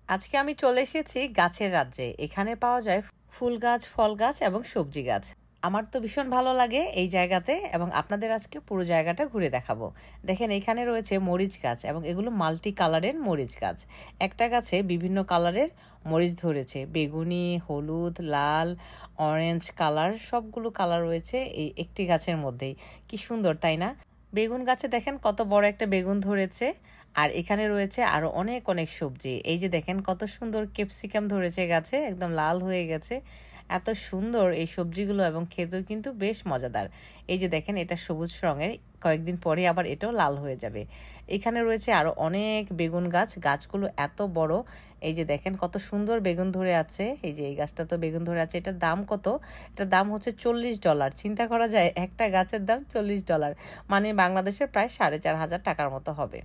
আজকে আমি চলে এসেছি গাছের রাজ্যে। এখানে পাওয়া যায় ফুল গাছ, ফল গাছ এবং সবজি গাছ। আমার তো ভীষণ ভালো লাগে এই জায়গাতে এবং আপনাদের আজকে পুরো জায়গাটা ঘুরে দেখাবো। দেখেন এখানে রয়েছে মরিচ গাছ এবং এগুলো মাল্টি কালারের মরিচ গাছ। একটা গাছে বিভিন্ন কালারের মরিচ ধরেছে, বেগুনি, হলুদ, লাল, অরেঞ্জ কালার, সবগুলো কালার রয়েছে এই একটি গাছের মধ্যেই। কি সুন্দর তাই না? বেগুন গাছে দেখেন কত বড় একটা বেগুন ধরেছে। আর এখানে রয়েছে আরো অনেক অনেক সবজি। এই যে দেখেন কত সুন্দর ক্যাপসিকাম ধরেছে গাছে, একদম লাল হয়ে গেছে। এত সুন্দর এই সবজিগুলো এবং খেতেও কিন্তু বেশ মজাদার। এই যে দেখেন এটা সবুজ রঙের, কয়েকদিন পরে আবার এটাও লাল হয়ে যাবে। এখানে রয়েছে আরো অনেক বেগুন গাছ, গাছগুলো এত বড়। এই যে দেখেন কত সুন্দর বেগুন ধরে আছে। এই যে এই গাছটা তো বেগুন ধরে আছে। এটার দাম কত? এটার দাম হচ্ছে $40। চিন্তা করা যায় একটা গাছের দাম $40, মানে বাংলাদেশের প্রায় 4,500 টাকার মতো হবে।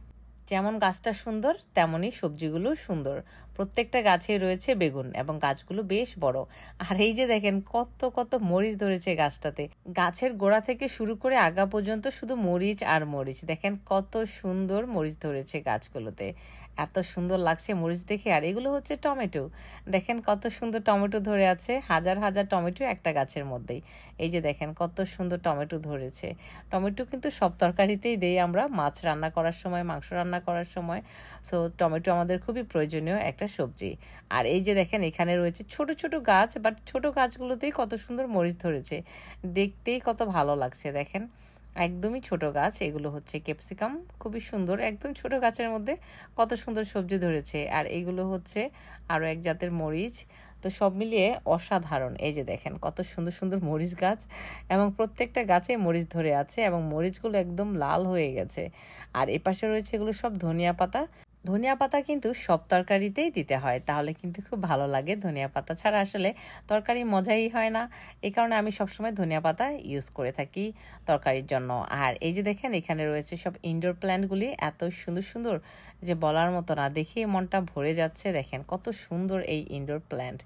যেমন গাছটা সুন্দর তেমনই সবজিগুলো সুন্দর। প্রত্যেকটা গাছে রয়েছে বেগুন এবং গাছগুলো বেশ বড়। আর এই যে দেখেন কত কত মরিচ ধরেছে গাছটাতে। গাছের গোড়া থেকে শুরু করে আগা পর্যন্ত শুধু মরিচ আর মরিচ। দেখেন কত সুন্দর মরিচ ধরেছে গাছগুলোতে। এত সুন্দর লাগছে মরিচ দেখে। আর এগুলো হচ্ছে টমেটো। দেখেন কত সুন্দর টমেটো ধরে আছে, হাজার হাজার টমেটো একটা গাছের মধ্যেই। এই যে দেখেন কত সুন্দর টমেটো ধরেছে। টমেটো কিন্তু সব তরকারিতেই দেই আমরা, মাছ রান্না করার সময়, মাংস রান্না করার সময়। সো টমেটো আমাদের খুবই প্রয়োজনীয় একটা সবজি। আর এই যে দেখেন এখানে রয়েছে ছোট ছোট গাছ, বাট ছোট গাছগুলোতেই কত সুন্দর মরিচ ধরেছে, দেখতেই কত ভালো লাগছে। দেখেন একদমই ছোট গাছ, এগুলো হচ্ছে ক্যাপসিকাম, খুবই সুন্দর, একদম ছোট গাছের মধ্যে কত সুন্দর সবজি ধরেছে। আর এইগুলো হচ্ছে আরও এক জাতের মরিচ। তো সব মিলিয়ে অসাধারণ। এই যে দেখেন কত সুন্দর সুন্দর মরিচ গাছ এবং প্রত্যেকটা গাছে মরিচ ধরে আছে এবং মরিচগুলো একদম লাল হয়ে গেছে। আর এপাশে রয়েছে এগুলো সব ধনিয়া পাতা। ধনিয়া পাতা কিন্তু সব তরকারিতেই দিতে হয়, তাহলে কিন্তু খুব ভালো লাগে। ধনিয়া পাতা ছাড়া আসলে তরকারি মজাই হয় না। এই কারণে আমি সবসময় ধনিয়া পাতা ইউজ করে থাকি তরকারির জন্য। আর এই যে দেখেন এখানে রয়েছে সব ইনডোর প্ল্যান্টগুলি, এত সুন্দর সুন্দর যে বলার মতো না, দেখে মনটা ভরে যাচ্ছে। দেখেন কত সুন্দর এই ইনডোর প্ল্যান্ট।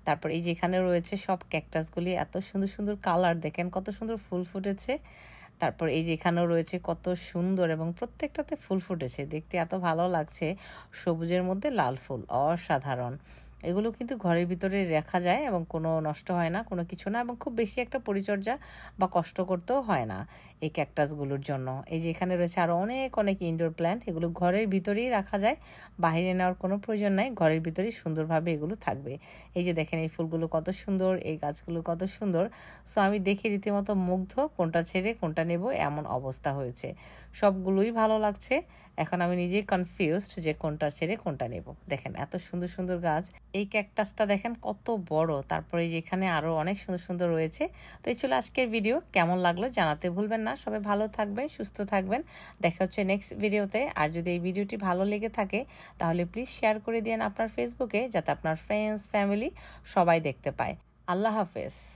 তারপর এই যে এখানে রয়েছে সব ক্যাকটাসগুলি, এত সুন্দর সুন্দর কালার, দেখেন কত সুন্দর ফুল ফুটেছে। তারপর এই যে এখানেও রয়েছে কত সুন্দর এবং প্রত্যেকটাতে ফুল ফুটেছে, দেখতে এত ভালো লাগছে। সবুজের মধ্যে লাল ফুল, অসাধারণ। এগুলো কিন্তু ঘরের ভিতরে রাখা যায় এবং কোনো নষ্ট হয় না, কোনো কিছু না, এবং খুব বেশি একটা পরিচর্যা বা কষ্ট করতেও হয় না এই ক্যাকটাসগুলোর জন্য। এই যে এখানে রয়েছে আরও অনেক অনেক ইনডোর প্ল্যান্ট, এগুলো ঘরের ভিতরেই রাখা যায়, বাইরে নেওয়ার কোনো প্রয়োজন নাই, ঘরের ভিতরেই সুন্দরভাবে এগুলো থাকবে। এই যে দেখেন এই ফুলগুলো কত সুন্দর, এই গাছগুলো কত সুন্দর। সো আমি দেখে রীতিমতো মুগ্ধ, কোনটা ছেড়ে কোনটা নেব এমন অবস্থা হয়েছে। সবগুলোই ভালো লাগছে। এখন আমি নিজেই কনফিউজড যে কোনটা ছেড়ে কোনটা নেব। দেখেন এত সুন্দর সুন্দর গাছ। এই ক্যাকটাসটা দেখেন কত বড়। তারপরে যে এখানে আরো অনেক সুন্দর সুন্দর রয়েছে। তো এই ছিল আজকের ভিডিও, কেমন লাগলো জানাতে ভুলবেন না। সবাই ভালো থাকবেন, সুস্থ থাকবেন। দেখা হচ্ছে নেক্সট ভিডিওতে। আর যদি এই ভিডিওটি ভালো লেগে থাকে তাহলে প্লিজ শেয়ার করে দিন আপনার ফেসবুকে, যাতে আপনার ফ্রেন্ডস, ফ্যামিলি সবাই দেখতে পায়। আল্লাহ হাফেজ।